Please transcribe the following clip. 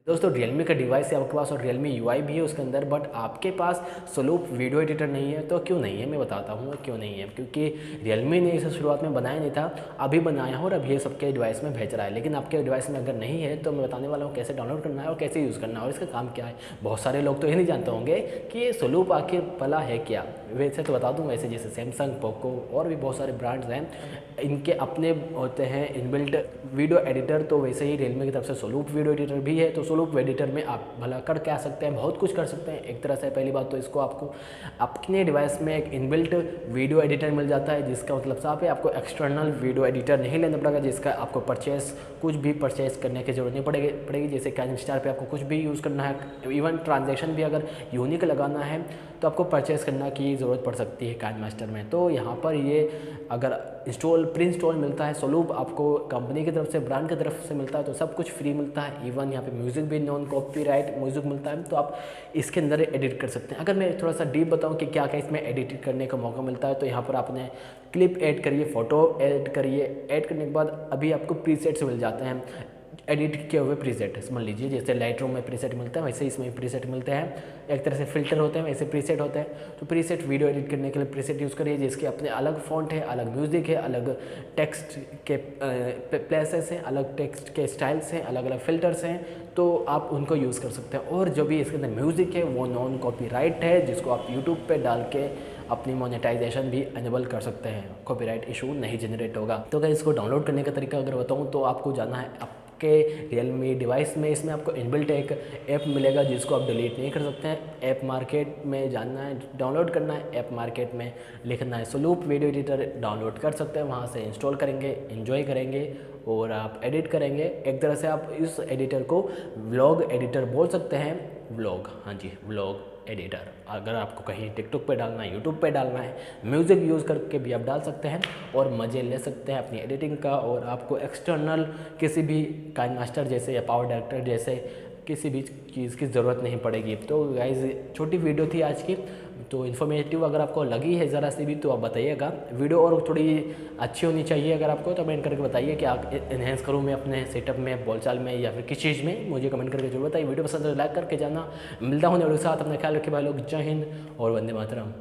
दोस्तों Realme का device है आपके पास और Realme UI भी है उसके अंदर, बट आपके पास Soloop वीडियो एडिटर नहीं है। तो क्यों नहीं है, मैं बताता हूँ क्यों नहीं है। क्योंकि Realme ने इसे शुरुआत में बनाया नहीं था, अभी बनाया है और अब ये सबके डिवाइस में भेज रहा है। लेकिन आपके डिवाइस में अगर नहीं है तो मैं बताने वाला हूँ कैसे डाउनलोड करना है और कैसे यूज़ करना है और इसका काम क्या है। बहुत सारे लोग तो ये नहीं जानते होंगे कि ये Soloop आखिर भला है क्या। वैसे तो बता दूँ, वैसे जैसे सैमसंग, पोको और भी बहुत सारे ब्रांड्स हैं, इनके अपने होते हैं इनबिल्ट वीडियो एडिटर। तो वैसे ही Realme की तरफ से Soloop वीडियो एडिटर भी है। तो Soloop एडिटर में आप भला कर क्या सकते हैं, बहुत कुछ कर सकते हैं एक तरह से। पहली बात तो इसको आपको अपने डिवाइस में एक इनबिल्ट वीडियो एडिटर मिल जाता है, जिसका मतलब साफ है आपको एक्सटर्नल वीडियो एडिटर नहीं लेना पड़ेगा, जिसका आपको कुछ भी परचेस करने की जरूरत नहीं पड़ेगी। जैसे काइन स्टार पे आपको कुछ भी यूज़ करना है, इवन ट्रांजेक्शन भी अगर यूनिक लगाना है तो आपको परचेस करना की ज़रूरत पड़ सकती है काइन मास्टर में। तो यहाँ पर ये अगर प्री इंस्टॉल मिलता है Soloop आपको कंपनी की तरफ से, ब्रांड की तरफ से मिलता है, तो सब कुछ फ्री मिलता है। इवन यहाँ पे म्यूज़िक भी नॉन कॉपीराइट म्यूज़िक मिलता है, तो आप इसके अंदर एडिट कर सकते हैं। अगर मैं थोड़ा सा डीप बताऊँ कि क्या क्या इसमें एडिट करने का मौका मिलता है, तो यहाँ पर आपने क्लिप ऐड करिए, फ़ोटो ऐड करिए, ऐड करने के बाद अभी आपको प्रीसेट्स मिल जाते हैं, एडिट किए हुए प्रीसेट समझ लीजिए। जैसे लाइट रूम में प्रीसेट मिलता है, वैसे इसमें प्रीसेट मिलते हैं। एक तरह से फिल्टर होते हैं, वैसे प्रीसेट होते हैं। तो प्रीसेट वीडियो एडिट करने के लिए प्रीसेट यूज़ करिए, जिसके अपने अलग फ़ॉन्ट है, अलग म्यूज़िक है, अलग टेक्स्ट के प्लेसेस हैं, अलग टेक्स्ट के स्टाइल्स हैं, अलग अलग फ़िल्टर्स हैं। तो आप उनको यूज़ कर सकते हैं। और जो भी इसके अंदर म्यूज़िक है वो नॉन कॉपीराइट है, जिसको आप यूट्यूब पे डाल के अपनी मोनेटाइजेशन भी एनेबल कर सकते हैं, कॉपीराइट इशू नहीं जनरेट होगा। तो अगर इसको डाउनलोड करने का तरीका अगर बताऊँ तो आपको जाना है आपके Realme डिवाइस में। इसमें आपको इनबिल्ट एक ऐप मिलेगा जिसको आप डिलीट नहीं कर सकते हैं। ऐप मार्केट में जाना है, डाउनलोड करना है, ऐप मार्केट में लिखना है Soloop वीडियो एडिटर, डाउनलोड कर सकते हैं। वहाँ से इंस्टॉल करेंगे, एंजॉय करेंगे और आप एडिट करेंगे। एक तरह से आप इस एडिटर को व्लॉग एडिटर बोल सकते हैं। व्लॉग, हाँ जी, व्लॉग एडिटर। अगर आपको कहीं टिकटॉक पे डालना है, यूट्यूब पे डालना है, म्यूज़िक यूज़ करके भी आप डाल सकते हैं और मज़े ले सकते हैं अपनी एडिटिंग का। और आपको एक्सटर्नल किसी भी काइन मास्टर जैसे या पावर डायरेक्टर जैसे किसी भी चीज़ की ज़रूरत नहीं पड़ेगी। तो गाइज़ छोटी वीडियो थी आज की, तो इन्फॉर्मेटिव अगर आपको लगी है ज़रा सी भी तो आप बताइएगा। वीडियो और थोड़ी अच्छी होनी चाहिए अगर आपको, तो कमेंट करके बताइए कि आप इन्हेंस करूँ मैं अपने सेटअप में, बोलचाल में या फिर किस चीज़ में, मुझे कमेंट करके जरूर बताइए। वीडियो पसंद है लाइक करके जाना। मिलता हूँ वीडियो के साथ, अपना ख्याल रखिए भाई लोग। जय हिंद और वंदे मातरम।